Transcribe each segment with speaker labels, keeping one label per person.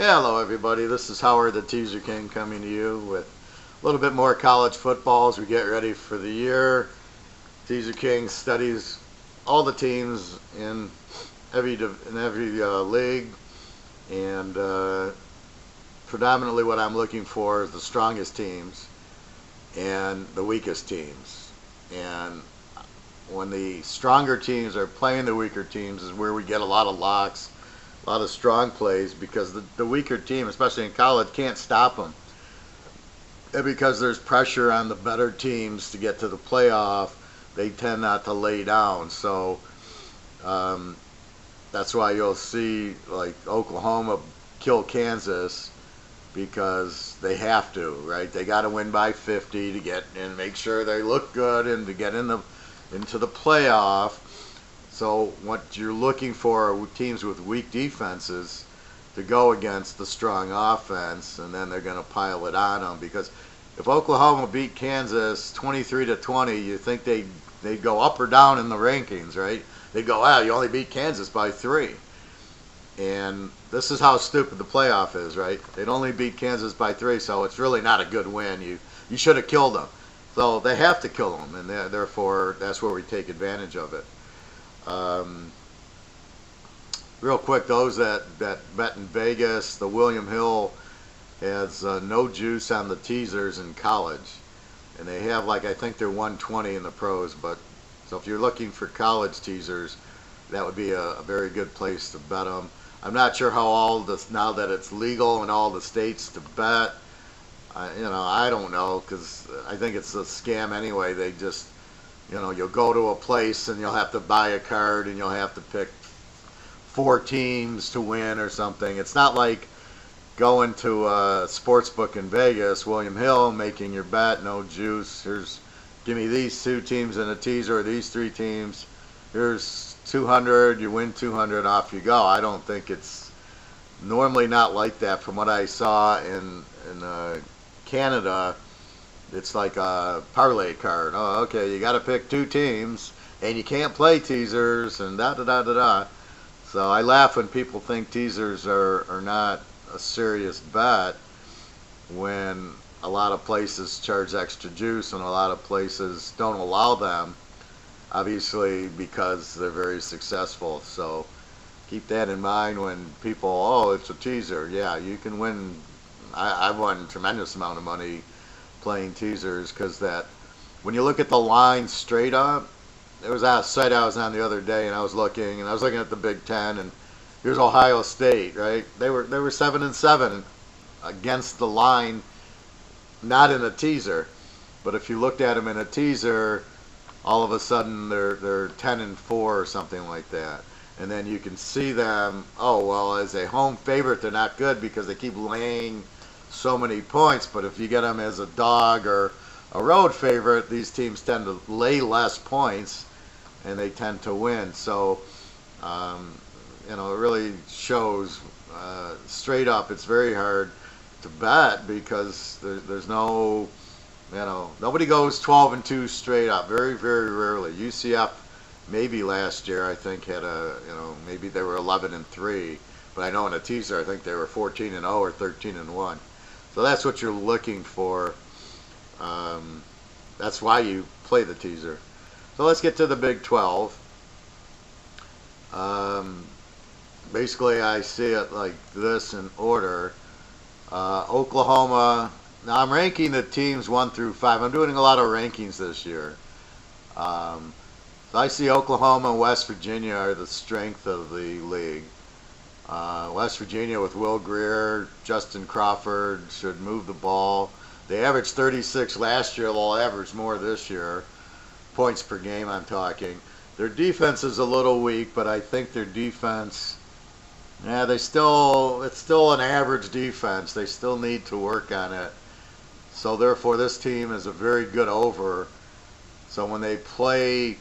Speaker 1: Hello everybody, this is Howard the Teaserking coming to you with a little bit more college football as we get ready for the year. Teaserking studies all the teams in every league, and predominantly what I'm looking for is the strongest teams and the weakest teams. And when the stronger teams are playing the weaker teams is where we get a lot of locks, a lot of strong plays, because the weaker team, especially in college, can't stop them. And because there's pressure on the better teams to get to the playoff, they tend not to lay down. So that's why you'll see like Oklahoma kill Kansas, because they have to, right? They got to win by 50 to get and make sure they look good and to get into the playoff. So what you're looking for are teams with weak defenses to go against the strong offense, and then they're going to pile it on them. Because if Oklahoma beat Kansas 23-20, you think they'd go up or down in the rankings, right? They'd go, wow, you only beat Kansas by 3. And this is how stupid the playoff is, right? They'd only beat Kansas by 3, so it's really not a good win. You should have killed them. So they have to kill them, and therefore that's where we take advantage of it. Real quick, those that bet in Vegas, the William Hill has no juice on the teasers in college, and they have, like, I think they're 120 in the pros. But so if you're looking for college teasers, that would be a very good place to bet them. I'm not sure how all this, now that it's legal in all the states to bet, I don't know, because I think it's a scam anyway. They just, you'll go to a place and you'll have to buy a card and you'll have to pick 4 teams to win or something. It's not like going to a sports book in Vegas, William Hill, making your bet, no juice. Give me these 2 teams in a teaser, or these 3 teams. Here's 200, you win 200, off you go. I don't think it's normally not like that. From what I saw in Canada, it's like a parlay card. Oh, okay, you got to pick 2 teams, and you can't play teasers, and da-da-da-da-da. So I laugh when people think teasers are not a serious bet, when a lot of places charge extra juice and a lot of places don't allow them, obviously because they're very successful. So keep that in mind when people, oh, it's a teaser. Yeah, you can win. I've won a tremendous amount of money playing teasers, because that when you look at the line straight up, there was a site I was on the other day, and I was looking at the Big Ten, and here's Ohio State, right? They were 7-7 against the line, not in a teaser. But if you looked at them in a teaser, all of a sudden they're 10-4 or something like that. And then you can see them, oh, well, as a home favorite, they're not good because they keep laying so many points. But if you get them as a dog or a road favorite, these teams tend to lay less points and they tend to win. So, it really shows straight up. It's very hard to bet because there's no, nobody goes 12-2 straight up. Very, very rarely. UCF maybe last year, I think, had maybe they were 11-3. But I know in a teaser, I think they were 14-0 or 13-1. So that's what you're looking for. That's why you play the teaser. So let's get to the Big 12. Basically, I see it like this in order. Oklahoma. Now I'm ranking the teams 1 through 5. I'm doing a lot of rankings this year. So I see Oklahoma and West Virginia are the strength of the league. West Virginia with Will Greer, Justin Crawford should move the ball. They averaged 36 last year. They'll average more this year. Points per game, I'm talking. Their defense is a little weak, but I think their defense, it's still an average defense. They still need to work on it. So therefore, this team is a very good over. So when they play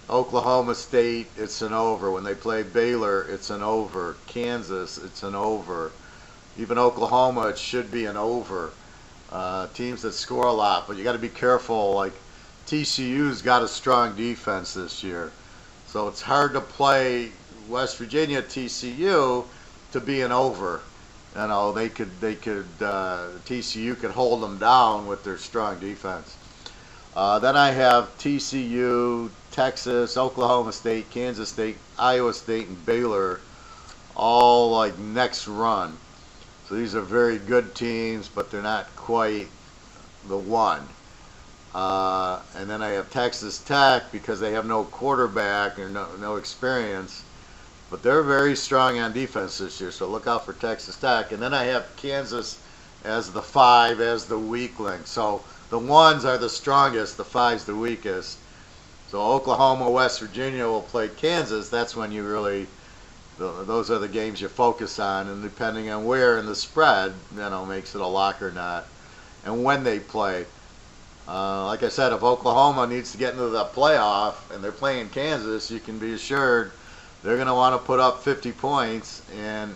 Speaker 1: Oklahoma State, it's an over. When they play Baylor, it's an over. Kansas, it's an over. Even Oklahoma, it should be an over. Teams that score a lot, but you got to be careful. Like TCU's got a strong defense this year, so it's hard to play West Virginia, TCU, to be an over. TCU could hold them down with their strong defense. Then I have TCU, Texas, Oklahoma State, Kansas State, Iowa State, and Baylor, all like next run. So these are very good teams, but they're not quite the one. And then I have Texas Tech because they have no quarterback or no experience, but they're very strong on defense this year. So look out for Texas Tech. And then I have Kansas as the 5, as the weak link. So the 1s are the strongest, the 5's the weakest. So Oklahoma, West Virginia will play Kansas. That's when you really, those are the games you focus on, and depending on where in the spread, makes it a lock or not, and when they play. Like I said, if Oklahoma needs to get into the playoff and they're playing Kansas, you can be assured they're going to want to put up 50 points. And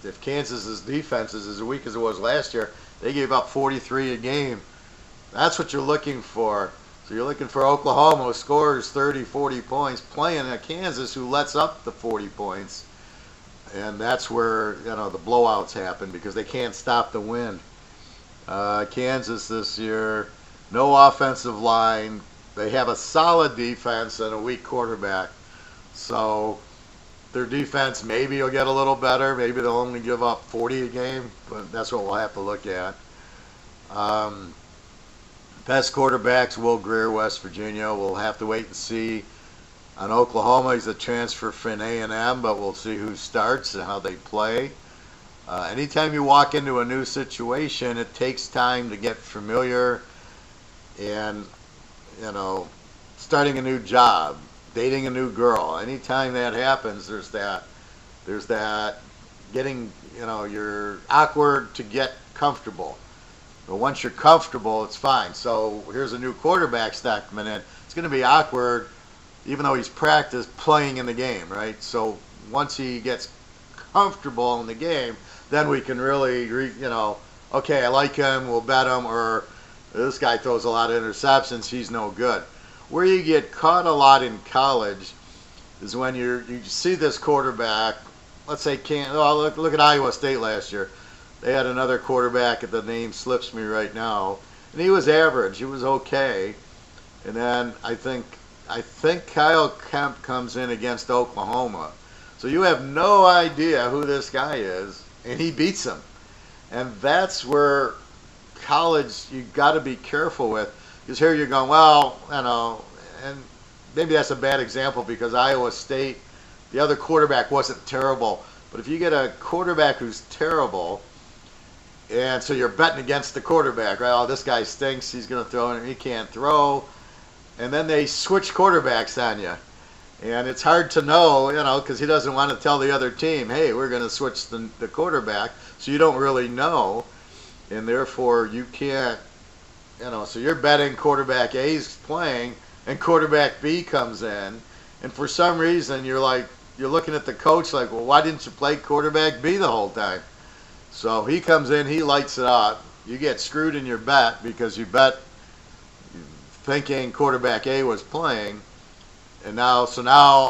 Speaker 1: if Kansas's defense is as weak as it was last year, they gave up 43 a game. That's what you're looking for. So you're looking for Oklahoma, who scores 30, 40 points, playing a Kansas who lets up the 40 points. And that's where the blowouts happen because they can't stop the wind. Kansas this year, no offensive line. They have a solid defense and a weak quarterback. So their defense maybe will get a little better. Maybe they'll only give up 40 a game, but that's what we'll have to look at. Best quarterbacks, Will Greer, West Virginia. We'll have to wait and see. On Oklahoma, he's a transfer from A&M, but we'll see who starts and how they play. Anytime you walk into a new situation, it takes time to get familiar. And, starting a new job, dating a new girl. Anytime that happens, there's that getting, you're awkward to get comfortable. But once you're comfortable, it's fine. So here's a new quarterback stack coming in. It's going to be awkward, even though he's practiced playing in the game, right? So once he gets comfortable in the game, then we can really, okay, I like him, we'll bet him, or this guy throws a lot of interceptions, he's no good. Where you get caught a lot in college is when you see this quarterback, let's say, look at Iowa State last year. They had another quarterback, the name slips me right now, and he was average. He was okay. And then I think Kyle Kemp comes in against Oklahoma. So you have no idea who this guy is, and he beats him. And that's where college you got to be careful with, because here you're going, and maybe that's a bad example because Iowa State, the other quarterback wasn't terrible. But if you get a quarterback who's terrible, and so you're betting against the quarterback, right? Oh, this guy stinks. He's going to throw, and he can't throw. And then they switch quarterbacks on you. And it's hard to know, because he doesn't want to tell the other team, hey, we're going to switch the quarterback. So you don't really know. And therefore, you can't, so you're betting quarterback A's playing, and quarterback B comes in. And for some reason, you're looking at the coach like, well, why didn't you play quarterback B the whole time? So he comes in, he lights it up. You get screwed in your bet because you bet thinking quarterback A was playing. And now,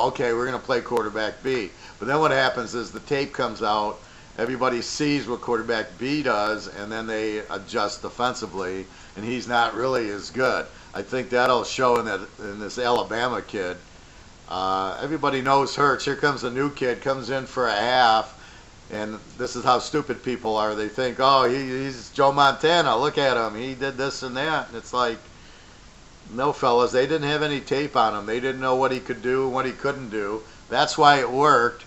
Speaker 1: okay, we're going to play quarterback B. But then what happens is the tape comes out. Everybody sees what quarterback B does, and then they adjust defensively, and he's not really as good. I think that'll show in this Alabama kid. Everybody knows Hurts. Here comes a new kid, comes in for a half. And this is how stupid people are. They think, oh, he's Joe Montana. Look at him. He did this and that. And it's like, no, fellas, they didn't have any tape on him. They didn't know what he could do and what he couldn't do. That's why it worked.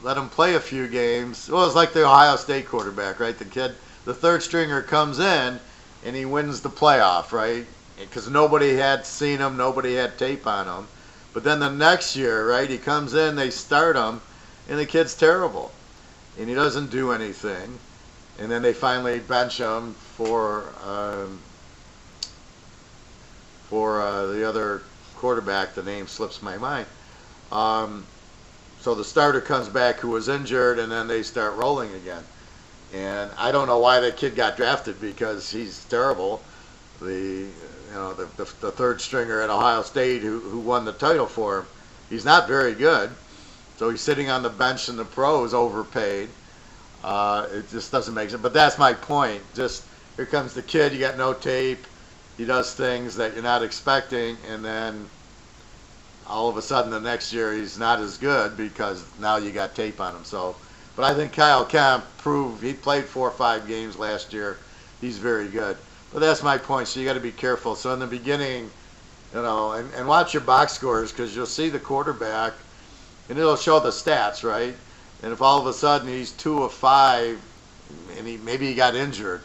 Speaker 1: Let him play a few games. Well, it's like the Ohio State quarterback, right? The kid, the third stringer comes in, and he wins the playoff, right? Because nobody had seen him. Nobody had tape on him. But then the next year, right, he comes in, they start him, and the kid's terrible. And he doesn't do anything. And then they finally bench him for the other quarterback. The name slips my mind. So the starter comes back who was injured, and then they start rolling again. And I don't know why that kid got drafted because he's terrible. The third stringer at Ohio State who won the title for him, he's not very good. So he's sitting on the bench in the pros, overpaid. It just doesn't make sense. But that's my point. Just here comes the kid. You got no tape. He does things that you're not expecting, and then all of a sudden the next year he's not as good because now you got tape on him. So, but I think Kyle Kemp proved he played 4 or 5 games last year. He's very good. But that's my point. So you got to be careful. So in the beginning, and watch your box scores because you'll see the quarterback, and it'll show the stats, right? And if all of a sudden he's 2 of 5, and maybe he got injured,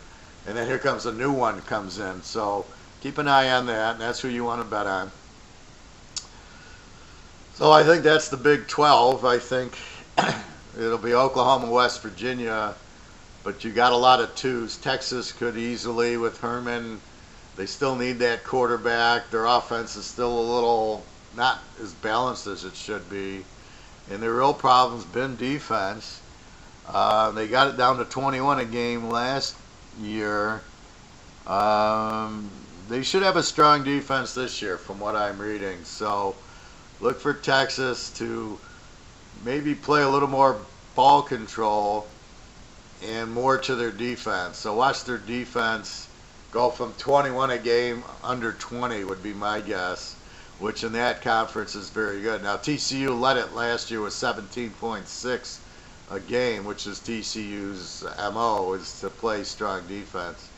Speaker 1: and then here comes a new one comes in. So keep an eye on that, and that's who you want to bet on. So I think that's the Big 12. I think it'll be Oklahoma, West Virginia, but you got a lot of twos. Texas could easily with Herman. They still need that quarterback. Their offense is still a little not as balanced as it should be. And their real problem's been defense. They got it down to 21 a game last year. They should have a strong defense this year from what I'm reading. So look for Texas to maybe play a little more ball control and more to their defense. So watch their defense go from 21 a game under 20 would be my guess, which in that conference is very good. Now TCU led it last year with 17.6 a game, which is TCU's MO, is to play strong defense.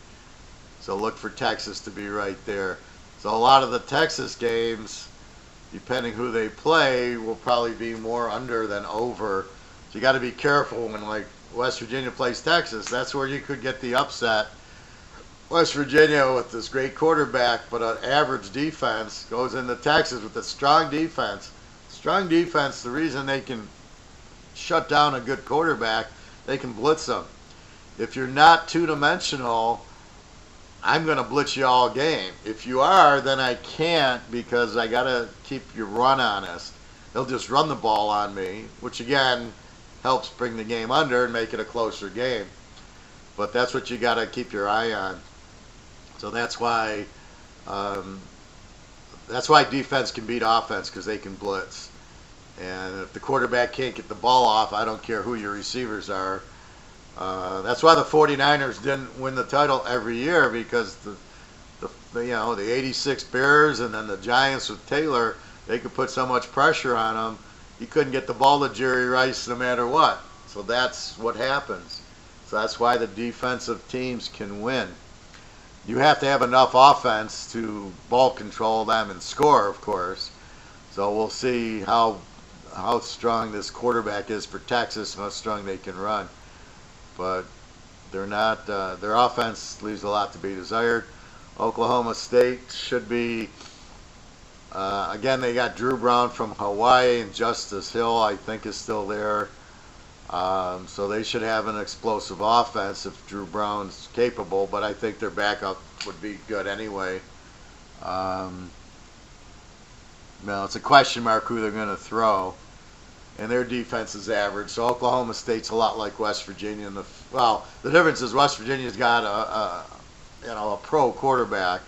Speaker 1: So look for Texas to be right there. So a lot of the Texas games, depending who they play, will probably be more under than over. So you got to be careful when like West Virginia plays Texas. That's where you could get the upset. West Virginia with this great quarterback, but an average defense, goes into Texas with a strong defense. Strong defense, the reason they can shut down a good quarterback, they can blitz them. If you're not two-dimensional, I'm going to blitz you all game. If you are, then I can't because I got to keep your run honest. They'll just run the ball on me, which again helps bring the game under and make it a closer game. But that's what you got to keep your eye on. So that's why defense can beat offense because they can blitz. And if the quarterback can't get the ball off, I don't care who your receivers are. That's why the 49ers didn't win the title every year because the 86 Bears and then the Giants with Taylor, they could put so much pressure on them, you couldn't get the ball to Jerry Rice no matter what. So that's what happens. So that's why the defensive teams can win. You have to have enough offense to ball control them and score, of course. So we'll see how strong this quarterback is for Texas and how strong they can run. But they're not. Their offense leaves a lot to be desired. Oklahoma State should be. Again, they got Drew Brown from Hawaii and Justice Hill, I think, is still there. So they should have an explosive offense if Drew Brown's capable, but I think their backup would be good anyway. It's a question mark who they're going to throw, and their defense is average. So Oklahoma State's a lot like West Virginia. The difference is West Virginia's got a pro quarterback,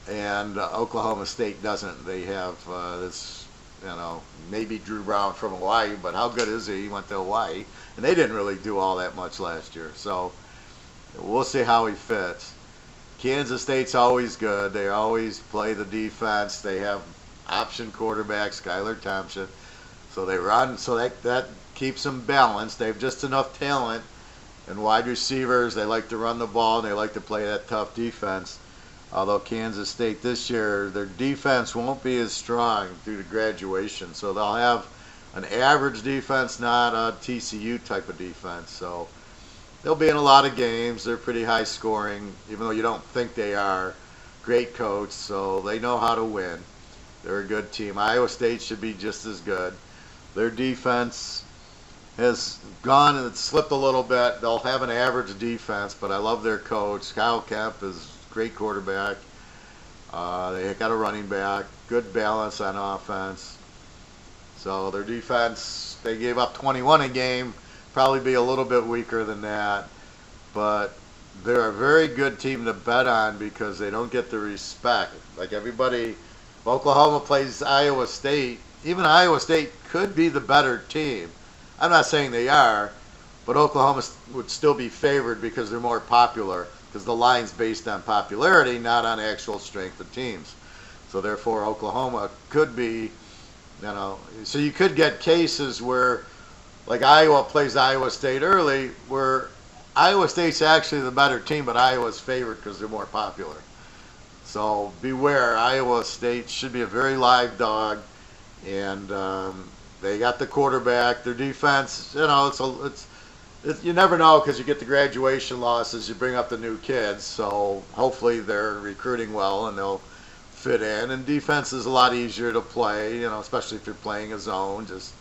Speaker 1: and Oklahoma State doesn't. They have this. Maybe Drew Brown from Hawaii, but how good is he? He went to Hawaii, and they didn't really do all that much last year. So we'll see how he fits. Kansas State's always good. They always play the defense. They have option quarterback, Skylar Thompson. So they run, so that keeps them balanced. They have just enough talent and wide receivers. They like to run the ball, and they like to play that tough defense. Although Kansas State this year, their defense won't be as strong due to graduation. So they'll have an average defense, not a TCU type of defense. So they'll be in a lot of games. They're pretty high scoring, even though you don't think they are. Great coach, so they know how to win. They're a good team. Iowa State should be just as good. Their defense has gone and it's slipped a little bit. They'll have an average defense, but I love their coach. Kyle Kemp is great quarterback. They got a running back. Good balance on offense. So their defense, they gave up 21 a game. Probably be a little bit weaker than that. But they're a very good team to bet on because they don't get the respect. Like everybody, if Oklahoma plays Iowa State, even Iowa State could be the better team. I'm not saying they are, but Oklahoma would still be favored because they're more popular, because the line's based on popularity, not on actual strength of teams. So therefore, Oklahoma could be, so you could get cases where, like Iowa plays Iowa State early, where Iowa State's actually the better team, but Iowa's favored because they're more popular. So beware, Iowa State should be a very live dog, and they got the quarterback. Their defense, you never know because you get the graduation losses, you bring up the new kids. So hopefully they're recruiting well and they'll fit in. And defense is a lot easier to play, especially if you're playing a zone. Just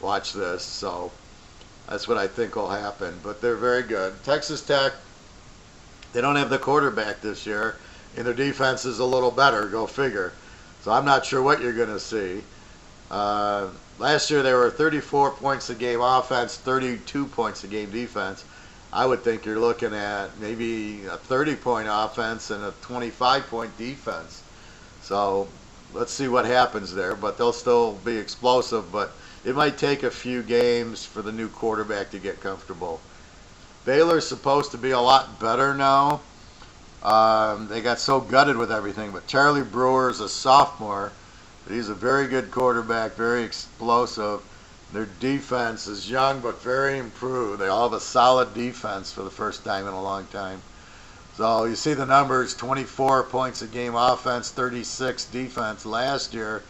Speaker 1: watch this. So that's what I think will happen. But they're very good. Texas Tech, they don't have the quarterback this year, and their defense is a little better. Go figure. So I'm not sure what you're going to see. Last year they were 34 points a game offense, 32 points a game defense. I would think you're looking at maybe a 30-point offense and a 25-point defense. So let's see what happens there. But they'll still be explosive, but it might take a few games for the new quarterback to get comfortable. Baylor's supposed to be a lot better now. They got so gutted with everything, but Charlie Brewer's a sophomore. He's a very good quarterback, very explosive. Their defense is young but very improved. They all have a solid defense for the first time in a long time. So you see the numbers, 24 points a game offense, 36 defense. Last year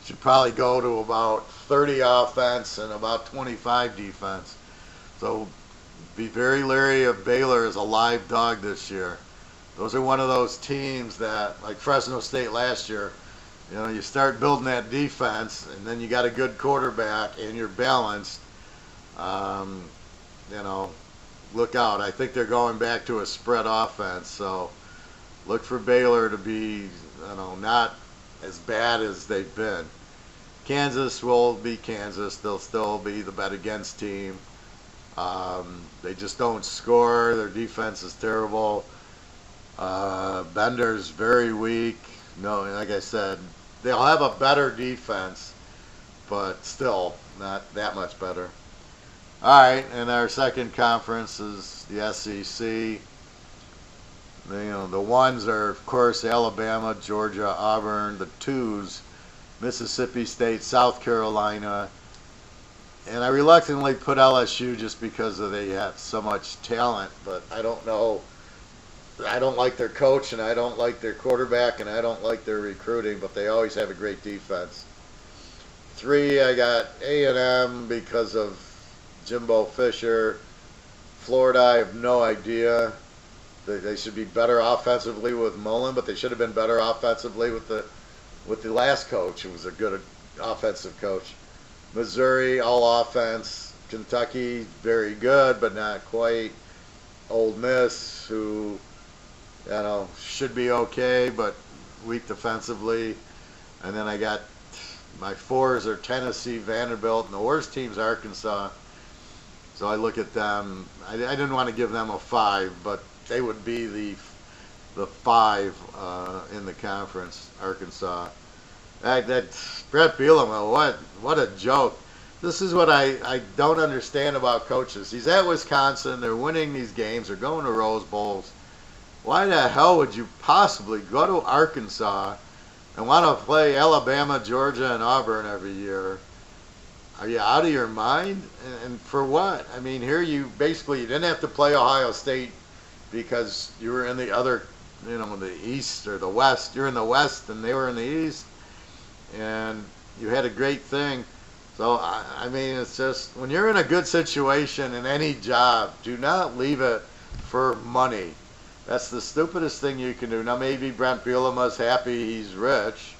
Speaker 1: should probably go to about 30 offense and about 25 defense. So be very leery of Baylor as a live dog this year. Those are one of those teams that, like Fresno State last year, you start building that defense, and then you got a good quarterback, and you're balanced. Look out. I think they're going back to a spread offense, so look for Baylor to be, not as bad as they've been. Kansas will be Kansas. They'll still be the bet against team. They just don't score. Their defense is terrible. Bender's very weak. No, like I said, they'll have a better defense, but still not that much better. All right, and our second conference is the SEC. The ones are, of course, Alabama, Georgia, Auburn. The twos, Mississippi State, South Carolina. And I reluctantly put LSU just because they have so much talent, but I don't know. I don't like their coach, and I don't like their quarterback, and I don't like their recruiting, but they always have a great defense. 3, I got A&M because of Jimbo Fisher. Florida, I have no idea. They should be better offensively with Mullen, but they should have been better offensively with the last coach, who was a good offensive coach. Missouri, all offense. Kentucky, very good, but not quite. Ole Miss, who should be okay, but weak defensively. And then I got my 4s are Tennessee, Vanderbilt, and the worst team's Arkansas. So I look at them. I didn't want to give them a 5, but they would be the 5 in the conference, Arkansas. That Brett Bielema, what a joke. This is what I don't understand about coaches. He's at Wisconsin. They're winning these games. They're going to Rose Bowls. Why the hell would you possibly go to Arkansas and want to play Alabama, Georgia, and Auburn every year? Are you out of your mind? And for what? I mean, here you didn't have to play Ohio State because you were in the other, the East or the West. You're in the West and they were in the East. And you had a great thing. So, I mean, it's just, when you're in a good situation in any job, do not leave it for money. That's the stupidest thing you can do. Now, maybe Brent Bielema's happy he's rich.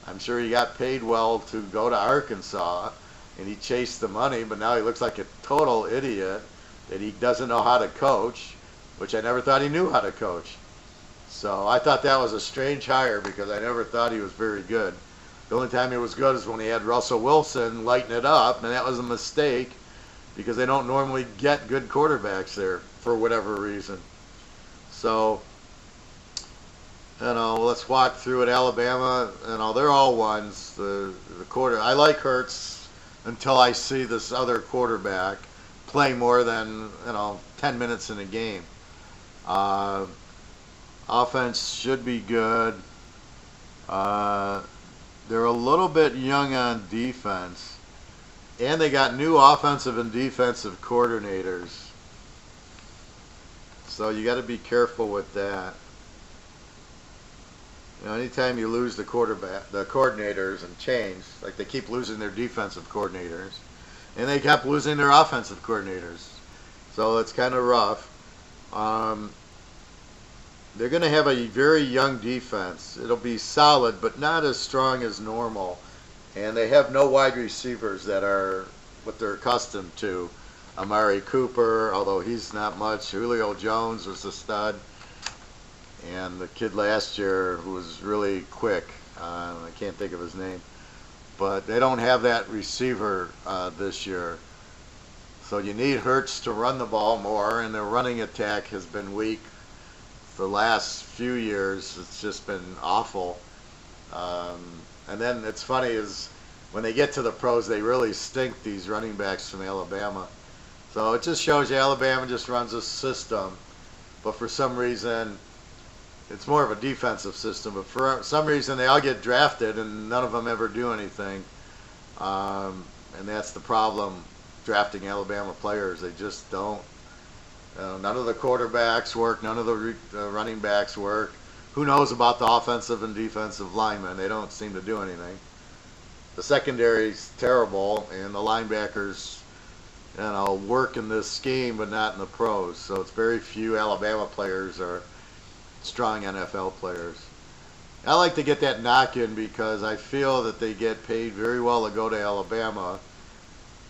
Speaker 1: I'm sure he got paid well to go to Arkansas, and he chased the money, but now he looks like a total idiot that he doesn't know how to coach, which I never thought he knew how to coach. So I thought that was a strange hire because I never thought he was very good. The only time he was good is when he had Russell Wilson lighten it up, and that was a mistake because they don't normally get good quarterbacks there for whatever reason. So, let's walk through it. Alabama, they're all ones. The quarter. I like Hurts until I see this other quarterback play more than 10 minutes in a game. Uh, Offense should be good. They're a little bit young on defense, and they got new offensive and defensive coordinators. So you got to be careful with that. Anytime you lose the coordinators and change, like they keep losing their defensive coordinators, and they kept losing their offensive coordinators. So it's kind of rough. They're going to have a very young defense. It'll be solid, but not as strong as normal. And they have no wide receivers that are what they're accustomed to. Amari Cooper, although he's not much. Julio Jones was a stud. And the kid last year who was really quick. I can't think of his name. But they don't have that receiver this year. So you need Hurts to run the ball more, and their running attack has been weak. The last few years, it's just been awful. And then it's funny is when they get to the pros, they really stink, these running backs from Alabama. So it just shows you Alabama just runs a system. But for some reason, it's more of a defensive system. But for some reason, they all get drafted, and none of them ever do anything. And that's the problem, drafting Alabama players. They just don't. None of the quarterbacks work. None of the running backs work. Who knows about the offensive and defensive linemen? They don't seem to do anything. The secondary's terrible, and the linebackers, work in this scheme, but not in the pros. So it's very few Alabama players are strong NFL players. I like to get that knock in because I feel that they get paid very well to go to Alabama.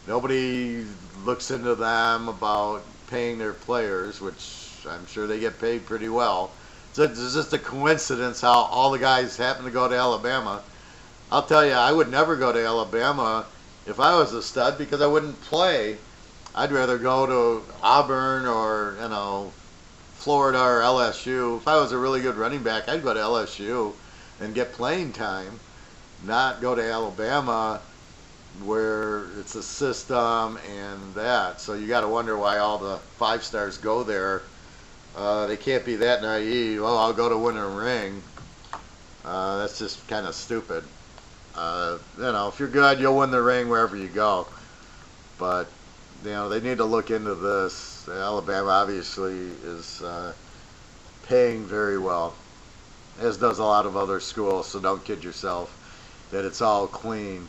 Speaker 1: Nobody looks into them about paying their players, which I'm sure they get paid pretty well. So it's just a coincidence how all the guys happen to go to Alabama. I'll tell you, I would never go to Alabama if I was a stud because I wouldn't play. I'd rather go to Auburn or, Florida or LSU. If I was a really good running back, I'd go to LSU and get playing time, not go to Alabama where it's a system and that. So you got to wonder why all the 5 stars go there. They can't be that naive. Oh, I'll go to win a ring. That's just kind of stupid. If you're good, you'll win the ring wherever you go. But, they need to look into this. Alabama obviously is paying very well, as does a lot of other schools, so don't kid yourself that it's all clean.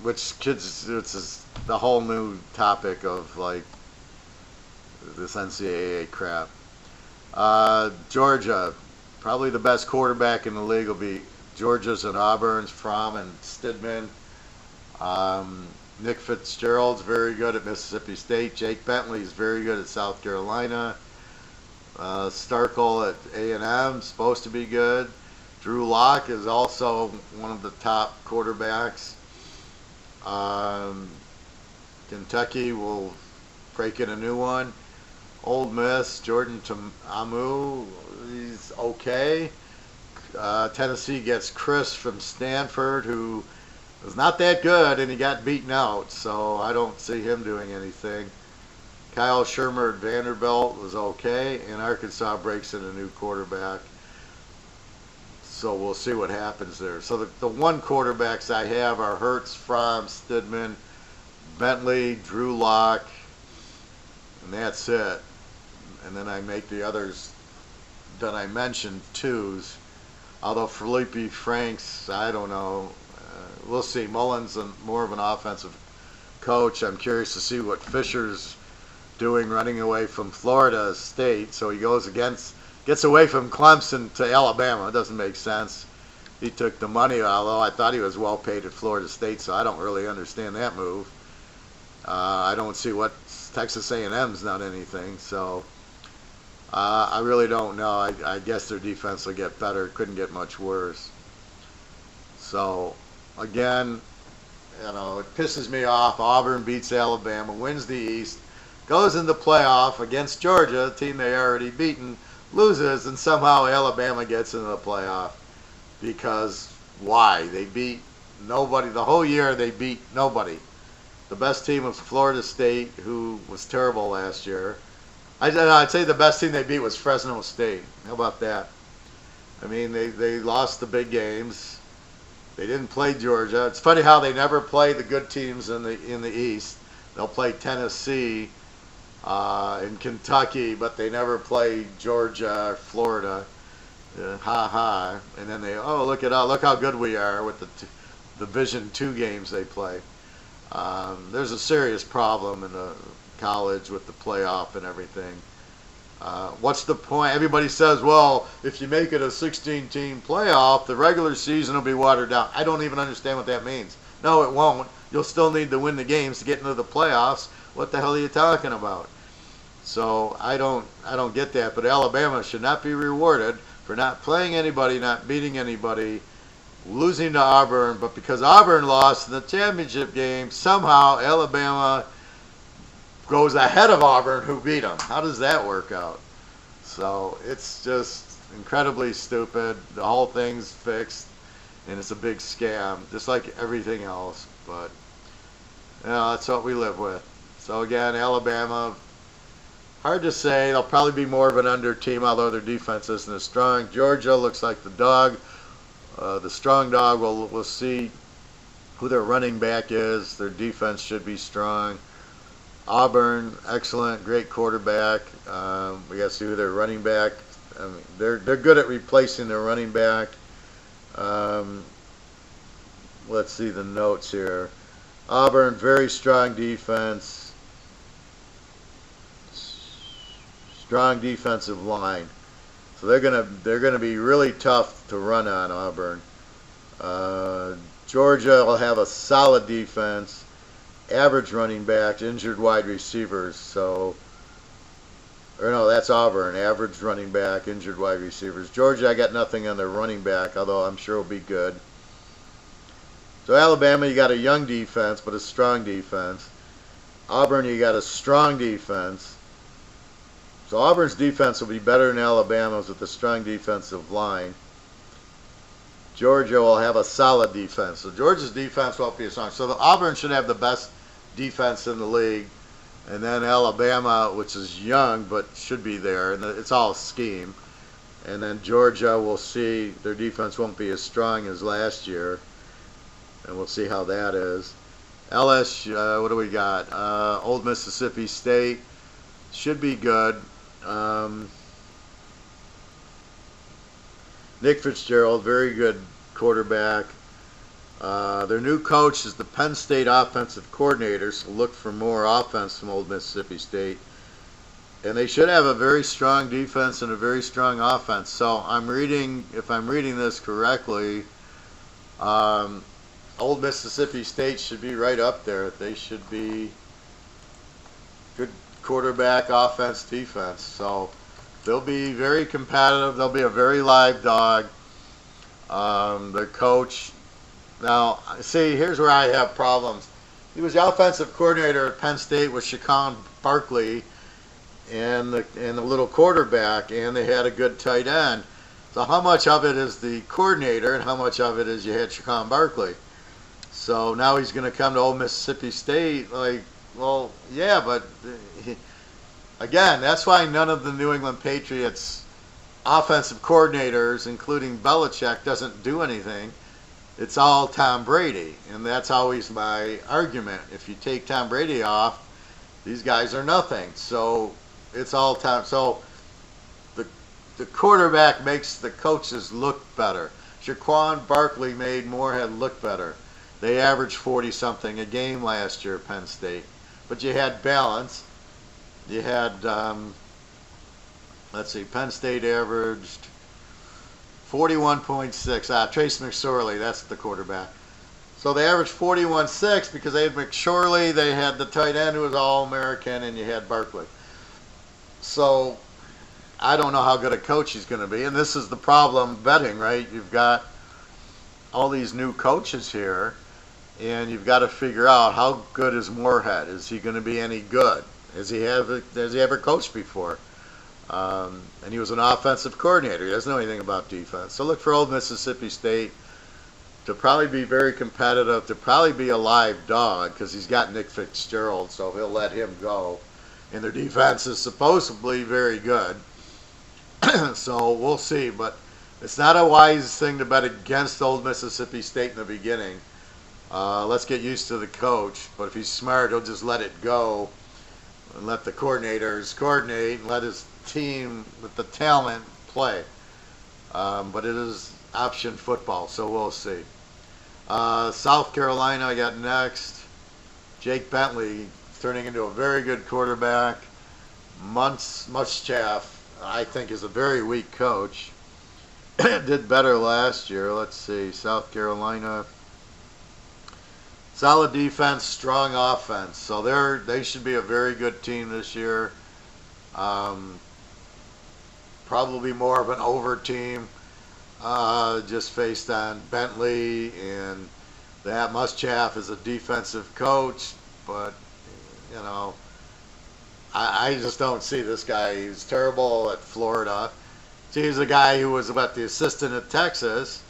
Speaker 1: Which it's the whole new topic of this NCAA crap. Georgia, probably the best quarterback in the league will be Georgia's and Auburn's, Fromm and Stidman. Nick Fitzgerald's very good at Mississippi State. Jake Bentley's very good at South Carolina. Starkle at A&M, supposed to be good. Drew Lock is also one of the top quarterbacks. Kentucky will break in a new one. Old Miss, Jordan Ta'amu, he's okay. Tennessee gets Chris from Stanford, who was not that good, and he got beaten out, so I don't see him doing anything. Kyle Shermer at Vanderbilt was okay, and Arkansas breaks in a new quarterback. So we'll see what happens there. So the one quarterbacks I have are Hurts, Fromm, Stidman, Bentley, Drew Lock, and that's it. And then I make the others that I mentioned twos. Although Felipe Franks, I don't know. We'll see. Mullen's more of an offensive coach. I'm curious to see what Fisher's doing running away from Florida State. So he gets away from Clemson to Alabama. It doesn't make sense. He took the money, although I thought he was well paid at Florida State, so I don't really understand that move. I don't see what Texas A&M's not anything, so I really don't know. I guess their defense will get better. It couldn't get much worse. So, again, it pisses me off. Auburn beats Alabama, wins the East, goes in the playoff against Georgia, a team they already beaten, loses, and somehow Alabama gets into the playoff. Because why? They beat nobody. The whole year they beat nobody. The best team was Florida State, who was terrible last year. I'd say the best team they beat was Fresno State. How about that? I mean, they lost the big games. They didn't play Georgia. It's funny how they never play the good teams in the East. They'll play Tennessee and Kentucky, but they never play Georgia or Florida. Ha ha! And then look how good we are with the Division II games they play. There's a serious problem in the college with the playoff and everything. What's the point? Everybody says, well, if you make it a 16-team playoff, the regular season will be watered down. I don't even understand what that means. No, it won't. You'll still need to win the games to get into the playoffs. What the hell are you talking about? So I don't get that. But Alabama should not be rewarded for not playing anybody, not beating anybody, losing to Auburn. But because Auburn lost in the championship game, somehow Alabama goes ahead of Auburn, who beat them. How does that work out? So it's just incredibly stupid. The whole thing's fixed, and it's a big scam, just like everything else. But that's what we live with. So again, Alabama, hard to say. They'll probably be more of an under team, although their defense isn't as strong. Georgia looks like the dog, the strong dog. We'll see who their running back is. Their defense should be strong. Auburn, excellent, great quarterback. We got to see who their running back. I mean, they're good at replacing their running back. Let's see the notes here. Auburn, very strong defense. Strong defensive line. So they're gonna be really tough to run on Auburn. Georgia will have a solid defense. Average running back, injured wide receivers. That's Auburn. Average running back, injured wide receivers. Georgia, I got nothing on their running back, although I'm sure it'll be good. So Alabama, you got a young defense, but a strong defense. Auburn, you got a strong defense. So Auburn's defense will be better than Alabama's with a strong defensive line. Georgia will have a solid defense. So Georgia's defense won't be as strong. So Auburn should have the best defense in the league. And then Alabama, which is young but should be there. And it's all scheme. And then Georgia, we'll see. Their defense won't be as strong as last year. And we'll see how that is. LSU, what do we got? Old Mississippi State. Should be good. Nick Fitzgerald, very good quarterback. Their new coach is the Penn State offensive coordinator, so look for more offense from Old Mississippi State. And they should have a very strong defense and a very strong offense. So if I'm reading this correctly, Old Mississippi State should be right up there. They should be good quarterback, offense, defense. So they'll be very competitive. They'll be a very live dog. Their coach. Now, see, here's where I have problems. He was the offensive coordinator at Penn State with Shaquan Barkley and the little quarterback, and they had a good tight end. So how much of it is the coordinator and how much of it is you had Shaquan Barkley? So now he's going to come to Old Mississippi State. Like, well, yeah, but again, that's why none of the New England Patriots offensive coordinators, including Belichick, doesn't do anything. It's all Tom Brady, and that's always my argument. If you take Tom Brady off, these guys are nothing. So it's all Tom. So the quarterback makes the coaches look better. Shaquan Barkley made Moorhead look better. They averaged 40-something a game last year at Penn State. But you had balance. You had, let's see, Penn State averaged 41.6. Trace McSorley, that's the quarterback. So they averaged 41.6 because they had McSorley, they had the tight end who was All-American, and you had Barkley. So I don't know how good a coach he's going to be. And this is the problem betting, right? You've got all these new coaches here, and you've got to figure out how good is Moorhead. Is he going to be any good? Has he ever coached before? And he was an offensive coordinator. He doesn't know anything about defense. So look for Old Mississippi State. to probably be very competitive, to probably be a live dog because he's got Nick Fitzgerald, so he'll let him go. And their defense is supposedly very good. So we'll see, but it's not a wise thing to bet against Old Mississippi State in the beginning. Let's get used to the coach, but if he's smart, he'll just let it go and let the coordinators coordinate and let his team with the talent play. But it is option football, so we'll see. South Carolina, I got next. Jake Bentley turning into a very good quarterback. Muschamp, I think, is a very weak coach. Did better last year. Let's see. South Carolina. Solid defense, strong offense. So they should be a very good team this year. Probably more of an over team, just based on Bentley and that Muschamp is a defensive coach, but I just don't see this guy. He's terrible at Florida. See, he's a guy who was about the assistant at Texas.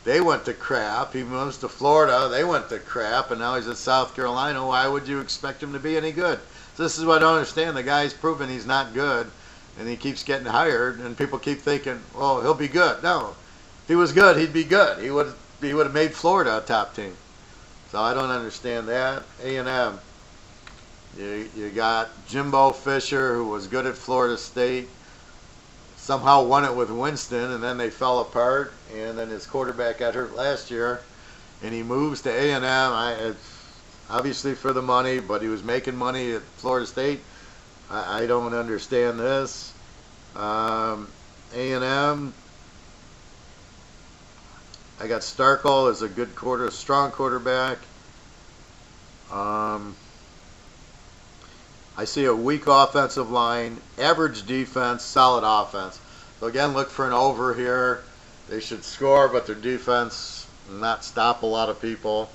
Speaker 1: They went to crap. He moves to Florida. They went to crap, and now he's at South Carolina. Why would you expect him to be any good? So this is what I don't understand. The guy's proven he's not good, and he keeps getting hired, and people keep thinking, "Oh, he'll be good." No, if he was good, he'd be good. He would have made Florida a top team. So I don't understand that. A&M. You got Jimbo Fisher, who was good at Florida State. Somehow won it with Winston, and then they fell apart, and then his quarterback got hurt last year, and he moves to A&M. Obviously for the money, but he was making money at Florida State. I don't understand this. A&M, I got Starkle as a strong quarterback. I see a weak offensive line, average defense, solid offense. So again, look for an over here. They should score, but their defense will not stop a lot of people.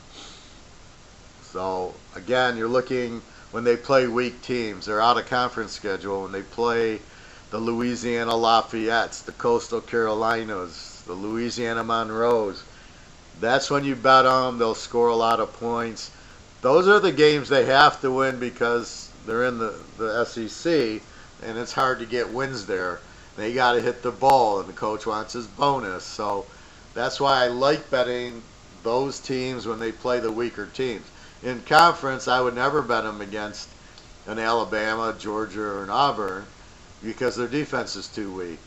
Speaker 1: So again, you're looking when they play weak teams. They're out of conference schedule. When they play the Louisiana Lafayettes, the Coastal Carolinas, the Louisiana Monroes, that's when you bet them. They'll score a lot of points. Those are the games they have to win because they're in the SEC, and it's hard to get wins there. They got to hit the ball, and the coach wants his bonus. So that's why I like betting those teams when they play the weaker teams. In conference, I would never bet them against an Alabama, Georgia, or an Auburn because their defense is too weak.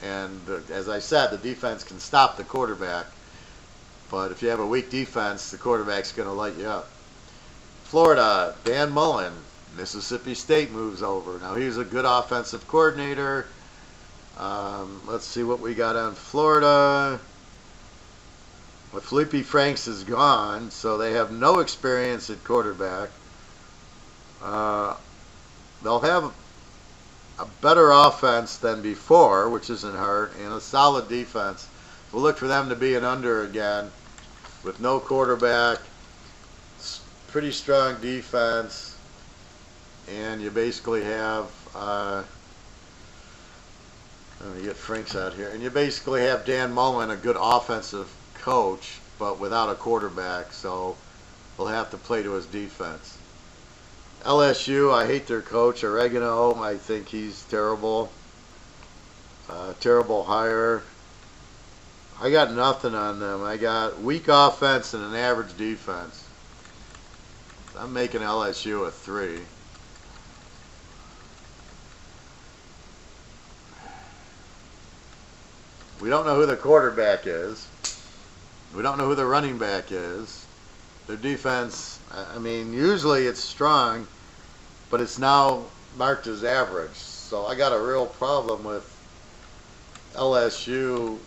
Speaker 1: And as I said, the defense can stop the quarterback. But if you have a weak defense, the quarterback's going to light you up. Florida, Dan Mullen. Mississippi State moves over. Now, he's a good offensive coordinator. Let's see what we got on Florida. Well, Felipe Franks is gone, so they have no experience at quarterback. They'll have a better offense than before, which isn't hard, and a solid defense. We'll look for them to be an under again with no quarterback, pretty strong defense. And you basically have, let me get Franks out here, and you basically have Dan Mullen, a good offensive coach, but without a quarterback, so he'll have to play to his defense. LSU, I hate their coach, Oregano. I think he's terrible. Terrible hire. I got nothing on them. I got weak offense and an average defense. I'm making LSU a 3. We don't know who the quarterback is. We don't know who the running back is. Their defense, I mean, usually it's strong, but it's now marked as average. So I got a real problem with LSU,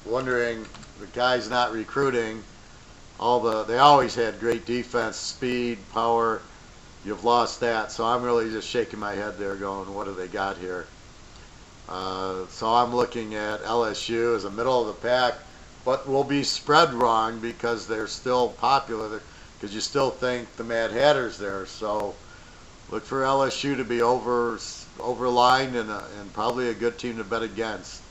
Speaker 1: wondering the guy's not recruiting. They always had great defense, speed, power. You've lost that. So I'm really just shaking my head there going, what do they got here? So I'm looking at LSU as a middle of the pack, but will be spread wrong because they're still popular, because you still think the Mad Hatter's there. So look for LSU to be overlined and probably a good team to bet against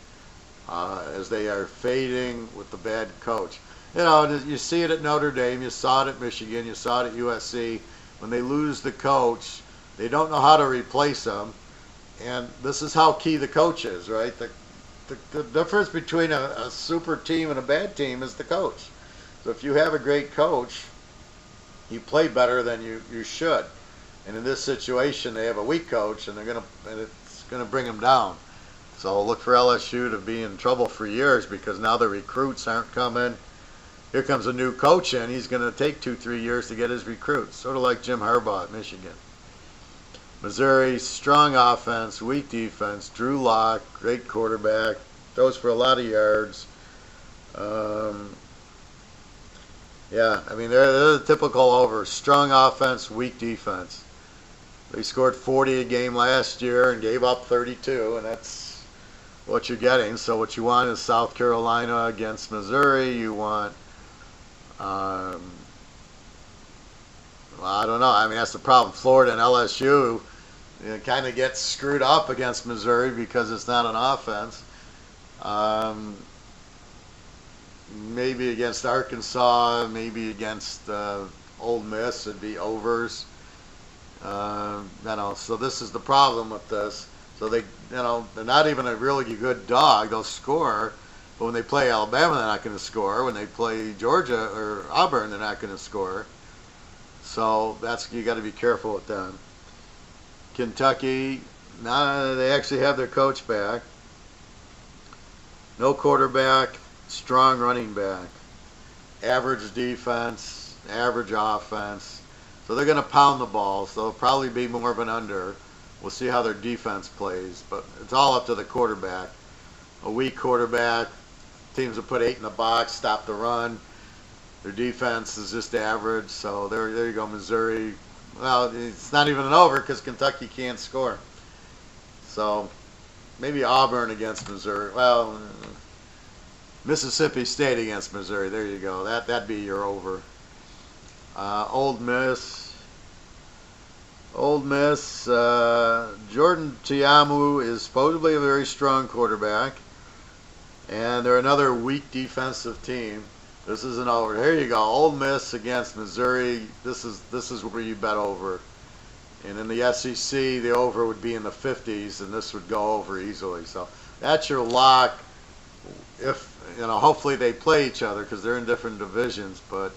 Speaker 1: as they are fading with the bad coach. you see it at Notre Dame, you saw it at Michigan, you saw it at USC. When they lose the coach, they don't know how to replace him. And this is how key the coach is, right? The difference between a super team and a bad team is the coach. So if you have a great coach, you play better than you should. And in this situation, they have a weak coach, and it's gonna bring them down. So look for LSU to be in trouble for years because now the recruits aren't coming. Here comes a new coach in. He's going to take 2-3 years to get his recruits, sort of like Jim Harbaugh at Michigan. Missouri, strong offense, weak defense. Drew Lock, great quarterback, throws for a lot of yards. Yeah, I mean, they're the typical over. Strong offense, weak defense. They scored 40 a game last year and gave up 32, and that's what you're getting. So what you want is South Carolina against Missouri. You want, well, I don't know. I mean, that's the problem. Florida and LSU kind of get screwed up against Missouri because it's not an offense. Maybe against Arkansas, maybe against Ole Miss, it'd be overs. So this is the problem with this. So they're not even a really good dog. They'll score, but when they play Alabama, they're not going to score. When they play Georgia or Auburn, they're not going to score. So you got to be careful with them. Kentucky, now they actually have their coach back. No quarterback, strong running back, average defense, average offense. So they're going to pound the ball. So it'll probably be more of an under. We'll see how their defense plays, but it's all up to the quarterback. A weak quarterback, teams will put 8 in the box, stop the run. Their defense is just average. So there you go, Missouri. Well, it's not even an over because Kentucky can't score. So maybe Auburn against Missouri. Well, Mississippi State against Missouri. There you go. That'd be your over. Ole Miss, Jordan Tiamu is supposedly a very strong quarterback, and they're another weak defensive team. This is an over. Here you go. Ole Miss against Missouri. This is where you bet over. And in the SEC, the over would be in the 50s, and this would go over easily. So that's your lock. If hopefully they play each other because they're in different divisions, but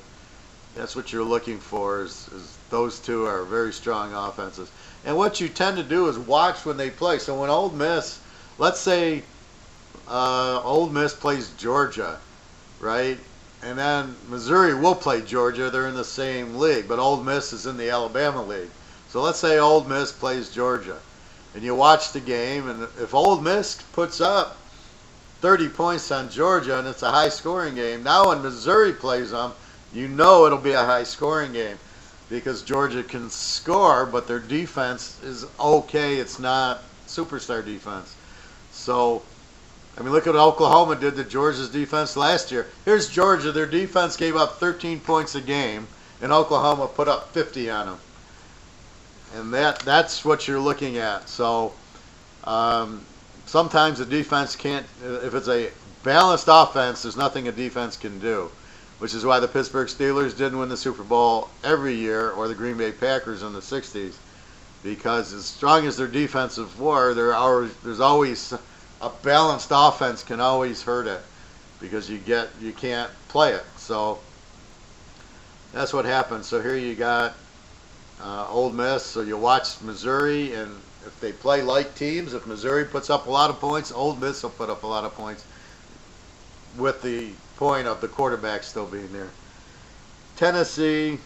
Speaker 1: that's what you're looking for is those two are very strong offenses. And what you tend to do is watch when they play. So when Ole Miss, let's say Ole Miss plays Georgia, right? And then Missouri will play Georgia. They're in the same league, but Ole Miss is in the Alabama league. So let's say Ole Miss plays Georgia. And you watch the game, and if Ole Miss puts up 30 points on Georgia and it's a high-scoring game, now when Missouri plays them, it'll be a high-scoring game because Georgia can score, but their defense is okay. It's not superstar defense. So, I mean, look at what Oklahoma did to Georgia's defense last year. Here's Georgia. Their defense gave up 13 points a game, and Oklahoma put up 50 on them. And that's what you're looking at. So, sometimes the defense can't, if it's a balanced offense, there's nothing a defense can do. Which is why the Pittsburgh Steelers didn't win the Super Bowl every year, or the Green Bay Packers in the 60s. Because as strong as their defensive were, there's always a balanced offense can always hurt it. Because you can't play it. So that's what happens. So here you got Ole Miss. So you watch Missouri, and if they play like teams, if Missouri puts up a lot of points, Ole Miss will put up a lot of points with the point of the quarterback still being there. Tennessee.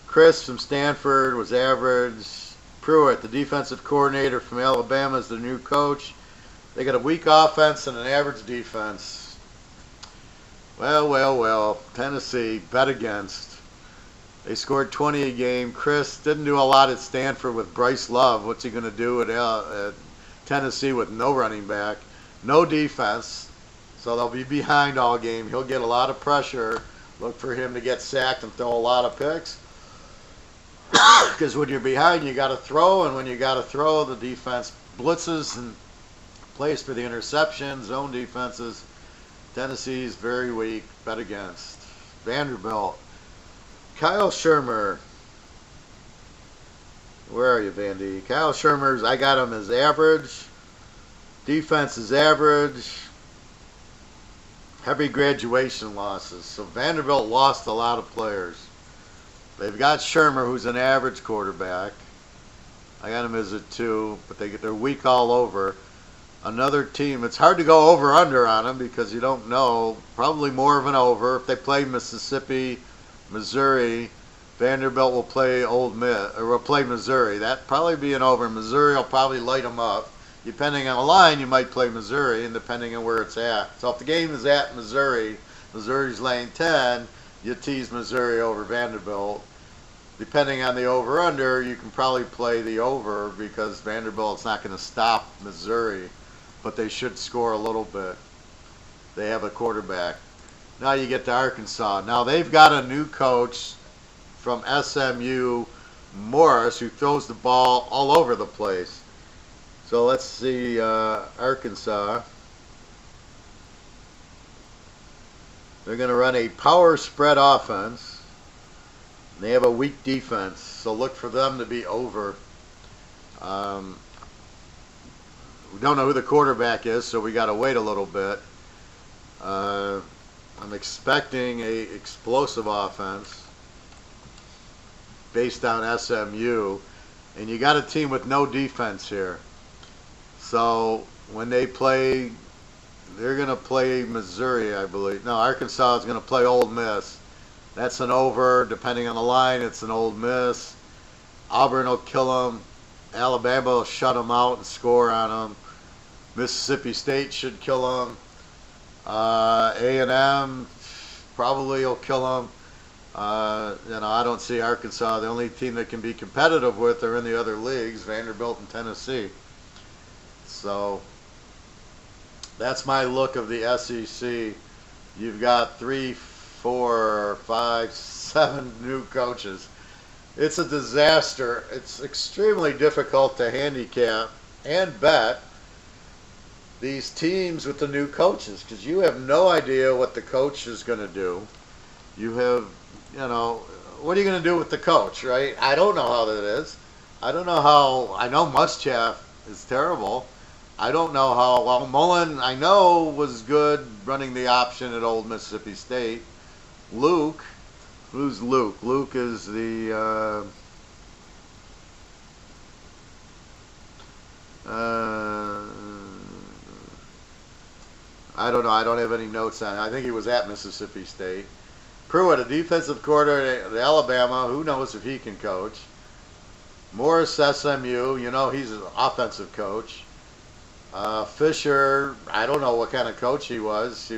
Speaker 1: Chris from Stanford was average. Pruitt, the defensive coordinator from Alabama, is the new coach. They got a weak offense and an average defense. Well. Tennessee, bet against. They scored 20 a game. Chris didn't do a lot at Stanford with Bryce Love. What's he going to do at Tennessee with no running back? No defense, so they'll be behind all game. He'll get a lot of pressure. Look for him to get sacked and throw a lot of picks. Because when you're behind, you got to throw, and when you got to throw, the defense blitzes and plays for the interception, zone defenses. Tennessee's very weak. Bet against. Vanderbilt. Kyle Shermer. Where are you, Vandy? Kyle Shermer's, I got him as average. Defense is average. Heavy graduation losses. So Vanderbilt lost a lot of players. They've got Shermer, who's an average quarterback. I got him as a 2, but they're weak all over. Another team, it's hard to go over-under on them because you don't know. Probably more of an over. If they play Mississippi, Missouri, Vanderbilt will play Ole Miss, or will play Missouri. That'd probably be an over. Missouri will probably light them up. Depending on the line, you might play Missouri, and depending on where it's at. So if the game is at Missouri, Missouri's laying 10, you tease Missouri over Vanderbilt. Depending on the over-under, you can probably play the over because Vanderbilt's not going to stop Missouri, but they should score a little bit. They have a quarterback. Now you get to Arkansas. Now they've got a new coach from SMU, Morris, who throws the ball all over the place. So let's see, Arkansas. They're going to run a power spread offense. They have a weak defense, so look for them to be over. We don't know who the quarterback is, so we got to wait a little bit. I'm expecting a explosive offense based on SMU, and you got a team with no defense here. So when they play, they're going to play Missouri, I believe. No, Arkansas is going to play Ole Miss. That's an over. Depending on the line, it's an Ole Miss. Auburn will kill them. Alabama will shut them out and score on them. Mississippi State should kill them. A&M probably will kill them. I don't see Arkansas. The only team that can be competitive with are in the other leagues, Vanderbilt and Tennessee. So that's my look of the SEC. You've got 3, 4, 5, 7 new coaches. It's a disaster. It's extremely difficult to handicap and bet these teams with the new coaches because you have no idea what the coach is going to do. You have, what are you going to do with the coach, right? I don't know how that is. I don't know how. I know Muschamp is terrible. I don't know how. Well, Mullen, I know, was good running the option at Old Mississippi State. Luke, who's Luke? Luke is the I don't know. I don't have any notes on it. I think he was at Mississippi State. Pruitt, a defensive coordinator at Alabama. Who knows if he can coach? Morris, SMU. He's an offensive coach. Fisher, I don't know what kind of coach he was.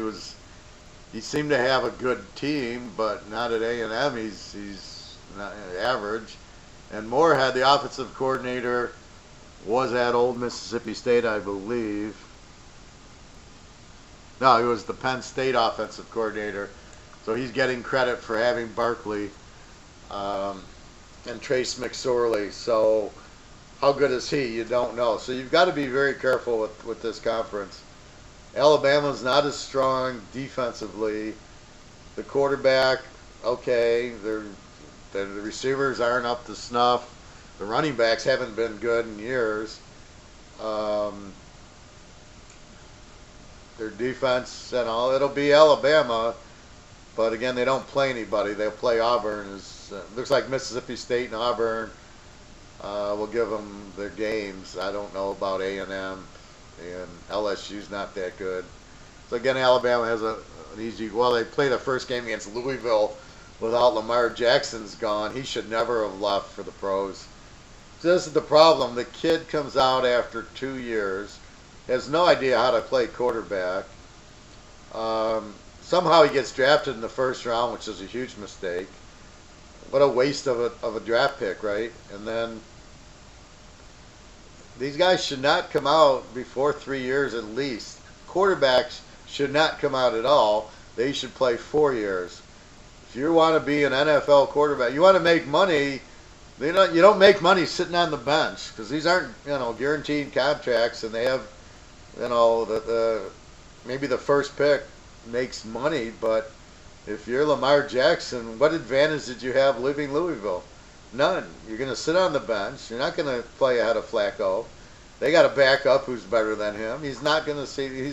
Speaker 1: He seemed to have a good team, but not at A&M. He's not average. And Moorhead, the offensive coordinator, was at Old Mississippi State, I believe. No, he was the Penn State offensive coordinator. So he's getting credit for having Barkley and Trace McSorley. So how good is he? You don't know. So you've got to be very careful with this conference. Alabama's not as strong defensively. The quarterback, okay. The receivers aren't up to snuff. The running backs haven't been good in years. Their defense, it'll be Alabama. But again, they don't play anybody. They'll play Auburn. Looks like Mississippi State and Auburn will give them their games. I don't know about A&M, and LSU's not that good. So again, Alabama has an easy. Well, they play the first game against Louisville without Lamar Jackson's gone. He should never have left for the pros. So this is the problem. The kid comes out after 2 years, has no idea how to play quarterback. Somehow he gets drafted in the first round, which is a huge mistake. What a waste of a draft pick, right? And then these guys should not come out before 3 years at least. Quarterbacks should not come out at all. They should play 4 years. If you want to be an NFL quarterback, you want to make money. You don't make money sitting on the bench because these aren't guaranteed contracts, and they have maybe the first pick makes money, but if you're Lamar Jackson, what advantage did you have leaving Louisville? None. You're going to sit on the bench. You're not going to play ahead of Flacco. They got a backup who's better than him. He's not going to see.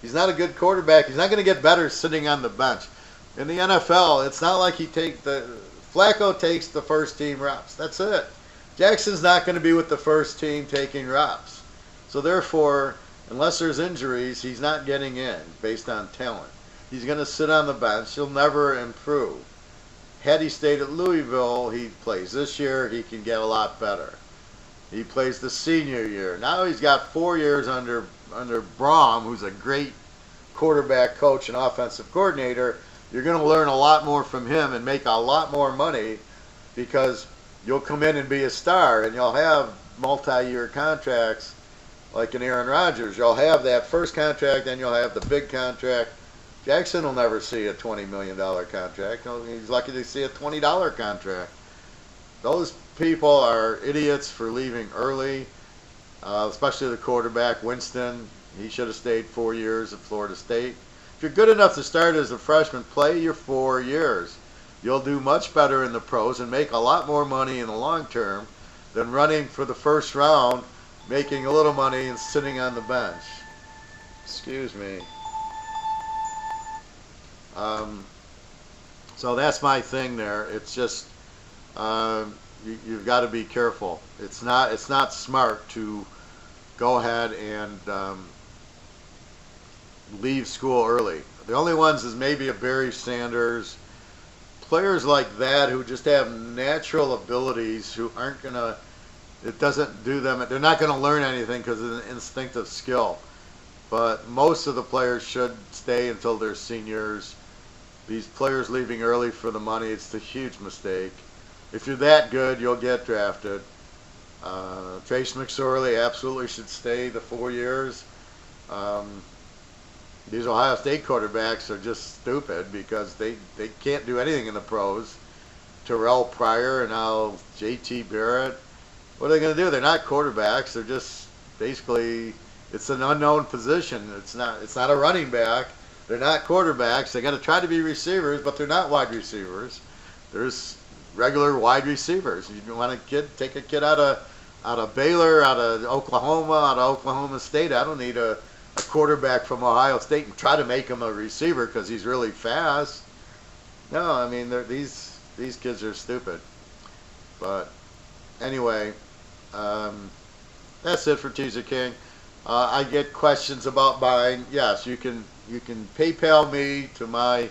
Speaker 1: He's not a good quarterback. He's not going to get better sitting on the bench. In the NFL, it's not like Flacco takes the first team reps. That's it. Jackson's not going to be with the first team taking reps. So therefore, unless there's injuries, he's not getting in based on talent. He's going to sit on the bench. He'll never improve. Had he stayed at Louisville, he plays this year, he can get a lot better. He plays the senior year. Now he's got 4 years under Braum, who's a great quarterback coach and offensive coordinator. You're going to learn a lot more from him and make a lot more money because you'll come in and be a star and you'll have multi-year contracts like in Aaron Rodgers. You'll have that first contract, then you'll have the big contract. Jackson will never see a $20 million contract. He's lucky to see a $20 contract. Those people are idiots for leaving early, especially the quarterback, Winston. He should have stayed 4 years at Florida State. If you're good enough to start as a freshman, play your 4 years. You'll do much better in the pros and make a lot more money in the long term than running for the first round, making a little money and sitting on the bench. Excuse me. So that's my thing there. It's just you've got to be careful. It's not smart to go ahead and leave school early. The only ones is maybe a Barry Sanders, players like that who just have natural abilities who aren't gonna. It doesn't do them. They're not going to learn anything because of an instinctive skill. But most of the players should stay until they're seniors. These players leaving early for the money, it's a huge mistake. If you're that good, you'll get drafted. Trace McSorley absolutely should stay the 4 years. These Ohio State quarterbacks are just stupid because they can't do anything in the pros. Terrell Pryor and now J.T. Barrett. What are they going to do? They're not quarterbacks. They're just basically, it's an unknown position. It's not a running back. They're not quarterbacks. They got to try to be receivers, but they're not wide receivers. There's regular wide receivers. You want take a kid out of Baylor, out of Oklahoma State. I don't need a quarterback from Ohio State and try to make him a receiver because he's really fast. No, I mean these kids are stupid. But anyway, that's it for Teaserking. I get questions about buying. Yes, you can PayPal me to my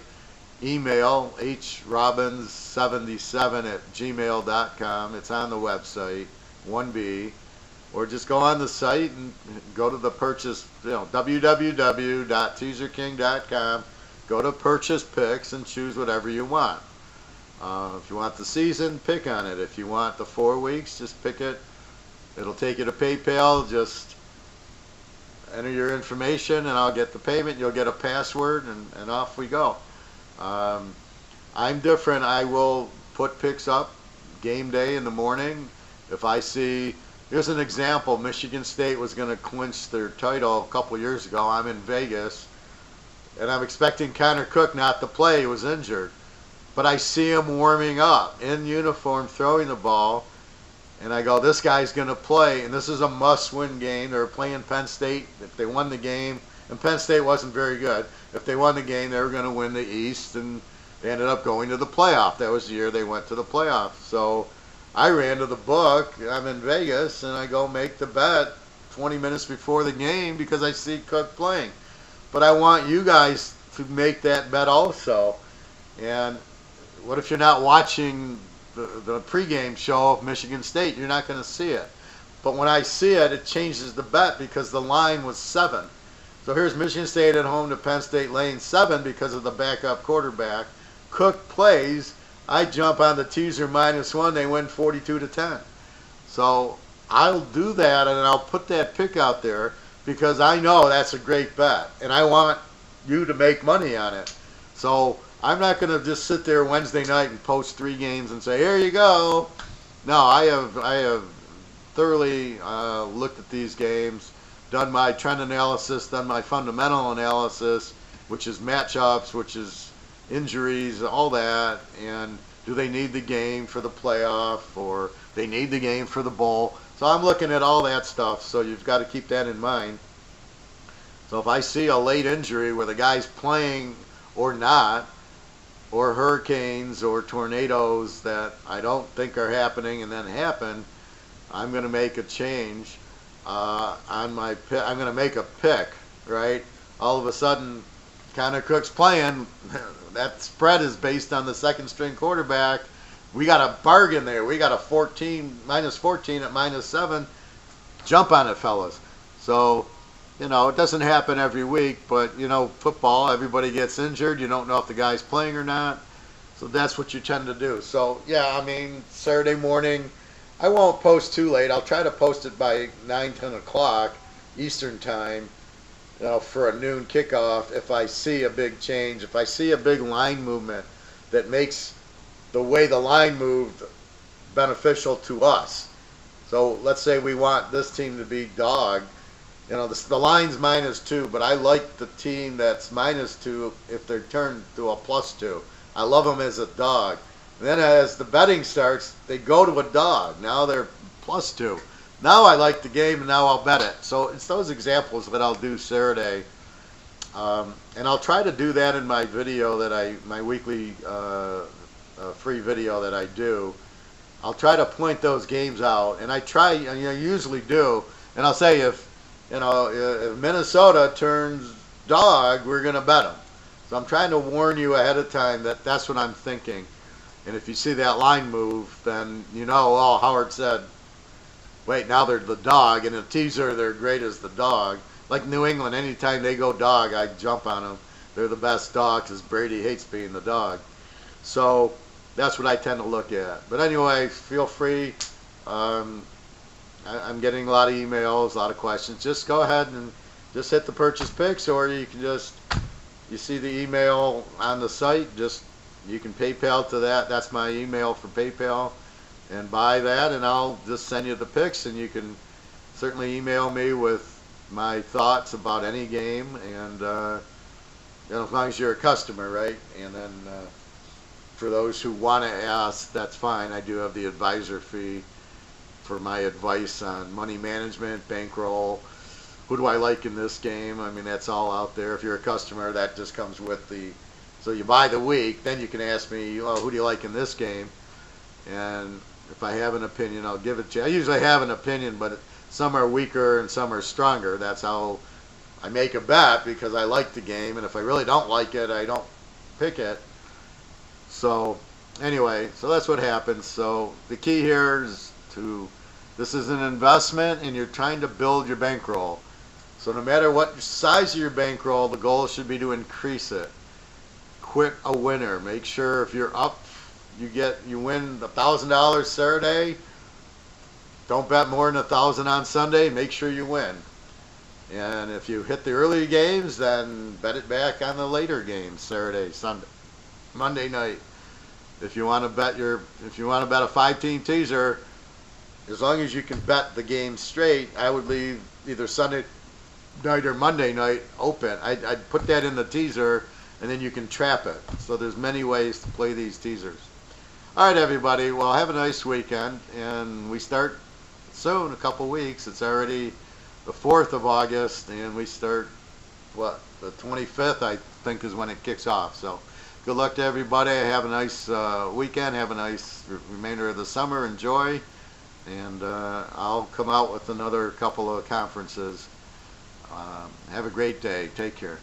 Speaker 1: email, hrobbins77@gmail.com. It's on the website, 1B. Or just go on the site and go to the purchase, www.teaserking.com. Go to purchase picks and choose whatever you want. If you want the season, pick on it. If you want the 4 weeks, just pick it. It'll take you to PayPal. Just enter your information and I'll get the payment. You'll get a password and off we go. I'm different. I will put picks up game day in the morning. If I see, here's an example, Michigan State was going to clinch their title a couple years ago. I'm in Vegas and I'm expecting Connor Cook not to play. He was injured. But I see him warming up in uniform, throwing the ball, and I go, this guy's going to play, and this is a must-win game. They were playing Penn State. If they won the game, and Penn State wasn't very good, if they won the game, they were going to win the East, and they ended up going to the playoff. That was the year they went to the playoff. So I ran to the book. I'm in Vegas, and I go make the bet 20 minutes before the game because I see Cook playing. But I want you guys to make that bet also. And what if you're not watching the pregame show of Michigan State? You're not going to see it. But when I see it, it changes the bet because the line was 7. So here's Michigan State at home to Penn State laying 7 because of the backup quarterback. Cook plays. I jump on the teaser -1. They win 42-10. So I'll do that and I'll put that pick out there because I know that's a great bet and I want you to make money on it. So I'm not going to just sit there Wednesday night and post 3 games and say, here you go. No, I have thoroughly looked at these games, done my trend analysis, done my fundamental analysis, which is matchups, which is injuries, all that, and do they need the game for the playoff, or they need the game for the bowl. So I'm looking at all that stuff, so you've got to keep that in mind. So if I see a late injury where the guy's playing or not, or hurricanes or tornadoes that I don't think are happening and then happen, I'm going to make a change on my pick. I'm going to make a pick, right? All of a sudden, Connor Cook's playing. That spread is based on the second string quarterback. We got a bargain there. We got a minus 14 at -7. Jump on it, fellas. So, it doesn't happen every week, but, football, everybody gets injured. You don't know if the guy's playing or not. So that's what you tend to do. So, yeah, Saturday morning, I won't post too late. I'll try to post it by 9, 10 o'clock Eastern time, for a noon kickoff if I see a big change. If I see a big line movement that makes the way the line moved beneficial to us. So let's say we want this team to be dog. The line's -2, but I like the team that's -2 if they're turned to a +2. I love them as a dog. And then as the betting starts, they go to a dog. Now they're +2. Now I like the game, and now I'll bet it. So it's those examples that I'll do Saturday. And I'll try to do that in my video my weekly free video that I do. I'll try to point those games out, and I usually do. And I'll say if Minnesota turns dog, we're going to bet them. So I'm trying to warn you ahead of time that that's what I'm thinking. And if you see that line move, then Howard said, wait, now they're the dog. In a teaser, they're great as the dog. Like New England, anytime they go dog, I jump on them. They're the best dog because Brady hates being the dog. So that's what I tend to look at. But anyway, feel free. I'm getting a lot of emails, a lot of questions. Just go ahead and just hit the purchase picks, or you can you see the email on the site, you can PayPal to that. That's my email for PayPal, and buy that, and I'll just send you the picks, and you can certainly email me with my thoughts about any game, and as long as you're a customer, right? And then for those who want to ask, that's fine. I do have the advisor fee for my advice on money management, bankroll, who do I like in this game. That's all out there. If you're a customer, that just comes with so you buy the week, then you can ask me, who do you like in this game? And if I have an opinion, I'll give it to you. I usually have an opinion, but some are weaker and some are stronger. That's how I make a bet, because I like the game, and if I really don't like it, I don't pick it. So anyway, so that's what happens. So the key here is this is an investment, and you're trying to build your bankroll. So no matter what size of your bankroll, the goal should be to increase it. Quit a winner. Make sure if you're up, you win $1,000 Saturday. Don't bet more than $1,000 on Sunday. Make sure you win. And if you hit the early games, then bet it back on the later games, Saturday, Sunday, Monday night. If you want to bet a 5-team teaser, as long as you can bet the game straight, I would leave either Sunday night or Monday night open. I'd put that in the teaser, and then you can trap it. So there's many ways to play these teasers. All right, everybody. Well, have a nice weekend, and we start soon, a couple weeks. It's already the 4th of August, and we start, the 25th, I think, is when it kicks off. So good luck to everybody. Have a nice weekend. Have a nice remainder of the summer. Enjoy. And I'll come out with another couple of conferences. Have a great day. Take care.